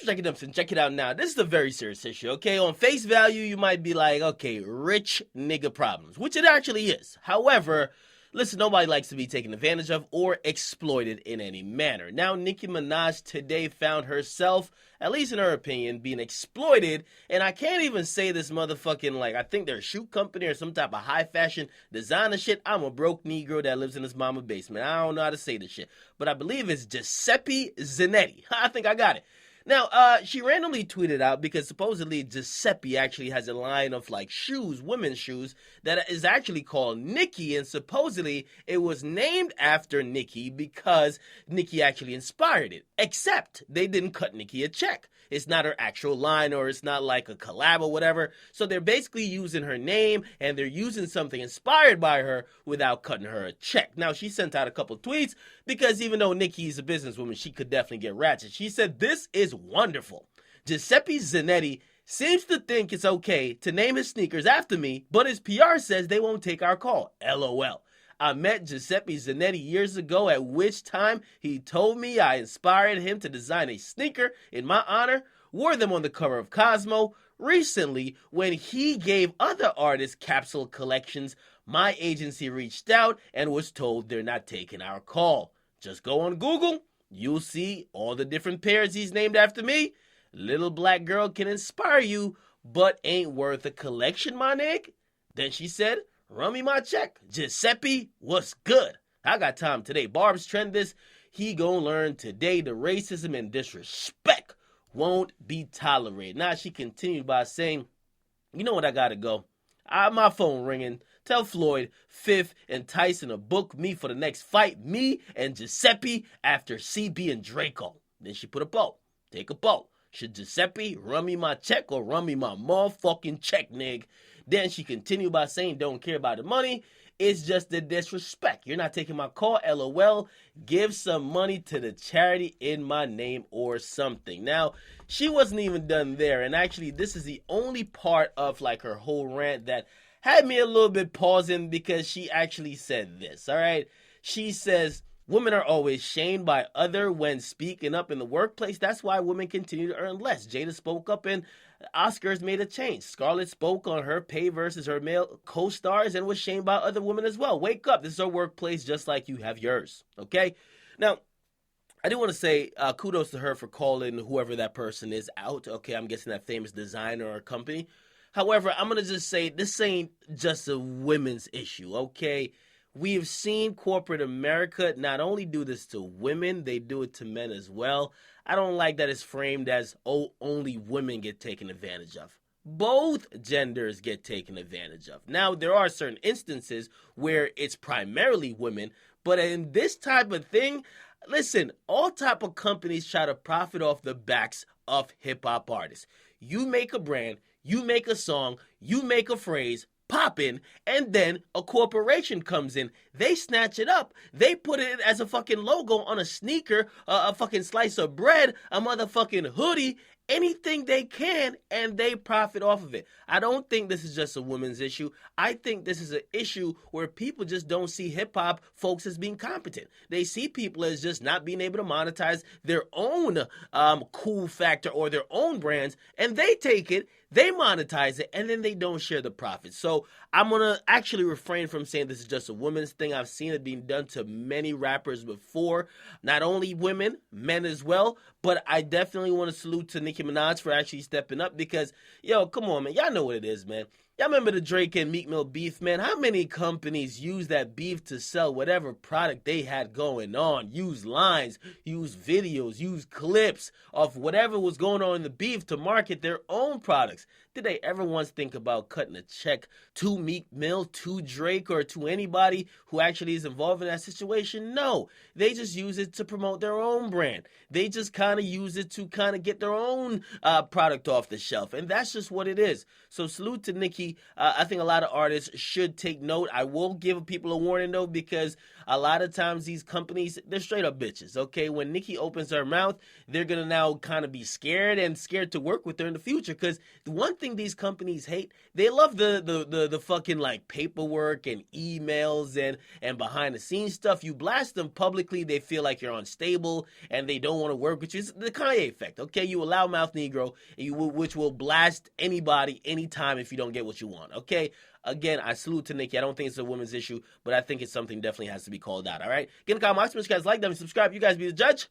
check it out now. This is a very serious issue, okay? On face value, you might be like, okay, rich nigga problems, which it actually is. However, listen, nobody likes to be taken advantage of or exploited in any manner. Now, Nicki Minaj today found herself, at least in her opinion, being exploited, and I can't even say this motherfucking, like, I think they're a shoe company or some type of high fashion designer shit. I'm a broke Negro that lives in his mama basement. I don't know how to say this shit, but I believe it's Giuseppe Zanotti. I think I got it. Now, she randomly tweeted out because supposedly Giuseppe actually has a line of like shoes, women's shoes, that is actually called Nicki, and supposedly it was named after Nicki because Nicki actually inspired it. Except they didn't cut Nicki a check. It's not her actual line, or it's not like a collab or whatever. So they're basically using her name and they're using something inspired by her without cutting her a check. Now, she sent out a couple tweets because even though Nicki is a businesswoman, she could definitely get ratchet. She said, "This is wonderful. Giuseppe Zanotti seems to think it's okay to name his sneakers after me, but his PR says they won't take our call. LOL. I met Giuseppe Zanotti years ago, at which time he told me I inspired him to design a sneaker in my honor, wore them on the cover of Cosmo. Recently, when he gave other artists capsule collections, my agency reached out and was told they're not taking our call. Just go on Google, you'll see all the different pairs he's named after me. Little black girl can inspire you, but ain't worth a collection, my nigga." Then she said, "Run me my check. Giuseppe, what's good? I got time today. Barb's trend this. He gonna learn today the racism and disrespect won't be tolerated." Now she continued by saying, "You know what, I gotta go. My phone ringing. Tell Floyd, Fifth, and Tyson to book me for the next fight. Me and Giuseppe after CB and Draco." Then she put a bow. Take a bow. Should Giuseppe run me my check or run me my motherfucking check, nig? Then she continued by saying, "Don't care about the money. It's just the disrespect. You're not taking my call. LOL. Give some money to the charity in my name or something." Now, she wasn't even done there. And actually, this is the only part of like her whole rant that had me a little bit pausing, because she actually said this, all right? She says, "Women are always shamed by other when speaking up in the workplace. That's why women continue to earn less." Jada spoke up and Oscars made a change. Scarlett spoke on her pay versus her male co-stars and was shamed by other women as well. Wake up. This is our workplace just like you have yours. Okay? Now, I do want to say kudos to her for calling whoever that person is out. Okay, I'm guessing that famous designer or company. However, I'm going to just say this ain't just a women's issue, okay? We've seen corporate America not only do this to women, they do it to men as well. I don't like that it's framed as, oh, only women get taken advantage of. Both genders get taken advantage of. Now, there are certain instances where it's primarily women, but in this type of thing, listen, all type of companies try to profit off the backs of hip-hop artists. You make a brand, you make a song, you make a phrase, poppin', and then a corporation comes in. They snatch it up. They put it as a fucking logo on a sneaker, a fucking slice of bread, a motherfucking hoodie, anything they can, and they profit off of it. I don't think this is just a women's issue. I think this is an issue where people just don't see hip-hop folks as being competent. They see people as just not being able to monetize their own cool factor or their own brands, and they take it, they monetize it, and then they don't share the profits. So I'm going to actually refrain from saying this is just a women's thing. I've seen it being done to many rappers before, not only women, men as well. But I definitely want to salute to Nicki Minaj for actually stepping up because, yo, come on, man. Y'all know what it is, man. Y'all remember the Drake and Meek Mill beef, man? How many companies use that beef to sell whatever product they had going on? Use lines, use videos, use clips of whatever was going on in the beef to market their own products. Did they ever once think about cutting a check to Meek Mill, to Drake, or to anybody who actually is involved in that situation? No. They just use it to promote their own brand. They just kind of use it to kind of get their own product off the shelf. And that's just what it is. So salute to Nicki Nicki. I think a lot of artists should take note. I will give people a warning though, because a lot of times these companies, they're straight up bitches, okay? When Nicki opens her mouth, they're gonna now kind of be scared to work with her in the future. Because the one thing these companies hate, they love the fucking like paperwork and emails and behind the scenes stuff. You blast them publicly, they feel like you're unstable and they don't want to work with you. It's the Kanye effect, okay? You allow mouth Negro, which will blast anybody anytime if you don't get what you want, okay? Again, I salute to Nicki. I don't think it's a women's issue, but I think it's something definitely has to be called out, all right? Get in the comment box. Make sure you guys like them and subscribe. You guys be the judge.